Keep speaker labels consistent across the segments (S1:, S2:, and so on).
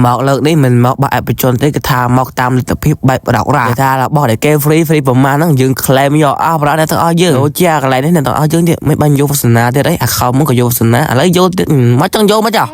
S1: មកលើកនេះមិនមកបាក់អបជនទេគឺថាមកតាមលទ្ធភាពបែបដករាថារបស់ដែលគេ free ប្រមាណហ្នឹងយើង claim យកអស់ប្រាក់អ្នកទាំងអស់យើងចូលជាកន្លែងនេះអ្នកទាំងអស់យើងទៀតមិនបាញ់យកវាសនាទៀតអីអាខំមកក៏យកវាសនាឥឡូវយកទៀតមកចង់យកមកចោះ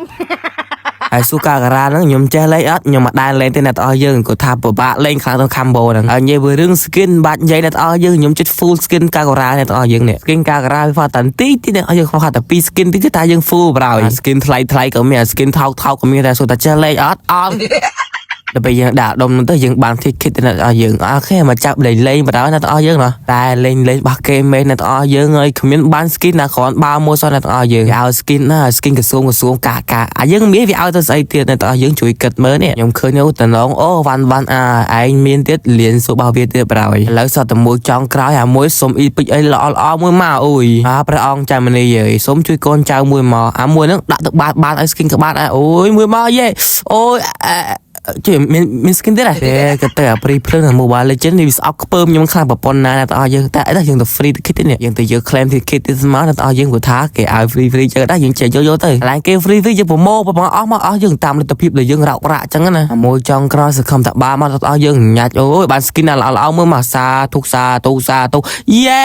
S1: ហើយស៊ូកាការ៉ាហ្នឹងខ្ញុំចេះលេងអត់ខ្ញុំមកដែរលេងទេអ្នកទាំងអស់យើងគាត់ថាពិបាកលេងខ្លាំងទៅ combo ហ្នឹងហើយនិយាយពីរឿង skin បាច់និយាយអ្នកទាំងអស់យើងខ្ញុំចិត្ត full skin កាការ៉ាអ្នកទាំងអស់យើងនេះ skin កាការ៉ាវាផាតាន់ទីអ្នកទាំងអស់យើងខុសតែពី skin ទីតែយើង full បរោយ skin ថ្លៃក៏មាន skin ថោកក៏មានតែសូតែចេះលេងអត់ដល់ពេលយើងដាក់ដុំទៅយើងបានគិតទៅអ្នកទាំងអស់យើងអូខេមកចាប់លេងបរោយអ្នកទាំងអស់យើងណោះតែលេងបោះគេមេអ្នកទាំងអស់យើងហើយគ្មានបាន skin ណាគ្រាន់បើមួយសោះអ្នកទាំងអស់យើងឲ្យ skin ណា skin ក្រសួងកាយើងមានវាឲ្យទៅស្អីទៀតអ្នកទាំងអស់យើងជួយគិតមើលនេះខ្ញុំឃើញនៅតំណងអូវ៉ាន់ឯងមានទៀតលៀនសួររបស់វាទៀតបរោយឥឡូវសតតែមួយចង់ក្រោយអាមួយសុំអ៊ីពេចអីល្អមួយមកអូយព្រះអង្គចាំមនីអើយសុំជួយកូនចៅមួយមកអាមួយហ្នឹងដាក់ទៅបានឲ្យ skin ក្បាត់អូយមួយមកយេអូយជួយមាន skin ទៀតទេក៏ទៅអាព្រីភ្លើង Mobile Legends នេះវាស្អប់ខ្ពើមខ្ញុំខ្លាំងប្រព័ន្ធណាអ្នកទាំងអស់យើងតែអីយើងទៅ free ទៅ kit នេះយើងទៅយក claim ទី kit ទៀតមកអ្នកទាំងអស់យើងគាត់ថាគេឲ្យ free ចឹងដែរយើងចេះយកទៅឡើងគេ free យើងប្រម៉ូអស់មកអស់យើងតាមលទ្ធភាពដែលយើងរោគរាក់ចឹងណាមួយចង់ក្រោយសង្ឃឹមថាបានមកអ្នកទាំងអស់យើងញ៉ាច់អូយបាន skin ល្អមើលមកសាទូយេ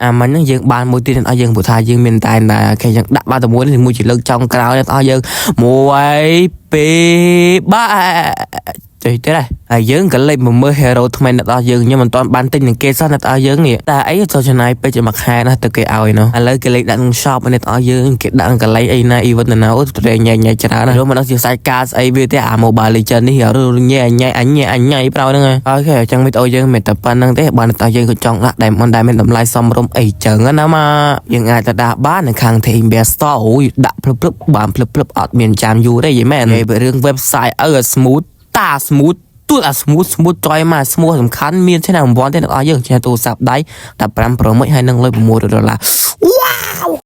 S1: អាមិនហ្នឹងយើងបានមួយទៀតអ្នកទាំងអស់យើងព្រោះថាយើងមានតែគេយើងដាក់បានតែមួយនេះមួយជាលើកចង់ក្រោយអ្នកទាំងអស់យើង1 2បាចេះទេហើយយើងក៏លេចមកមើល hero ថ្មីអ្នកទាំងអស់យើងខ្ញុំមិនទាន់បានទិញនឹងគេសោះអ្នកទាំងអស់យើងនេះតែអីចូលចំណាយពេកមួយខែណាស់ទៅគេឲ្យនោះឥឡូវគេលេចដាក់ក្នុង shop អ្នកទាំងអស់យើងគេដាក់កន្លែងអីណា event ណាអូត្រេញញ៉ៃច្រើនណាស់មិនដឹងជាសាច់ការស្អីវាទេអា Mobile Legends នេះញ៉ៃញ៉ៃប្រោហ្នឹងអូខេអញ្ចឹងវីដេអូយើងមិនតែប៉ុណ្្នឹងទេបើអ្នកទាំងអស់យើងក៏ចង់ដាក់ដែលមានតម្លៃសមរម្យអីចឹងណាមកយើងអាចទៅដាក់បាននៅខាង Teambear Store អូយដាក់ភ្លឹបបានភ្លឹបអត់មានចាំយូរទេយីមែននិយាយពីរឿង website smooth តា smooth ទូអា smooth ចយមក smooth សំខាន់មានឆែនរង្វាន់ទេអ្នកនរយើងឆែនទូរស័ព្ទដៃ15 Pro Max ហើយនឹង$600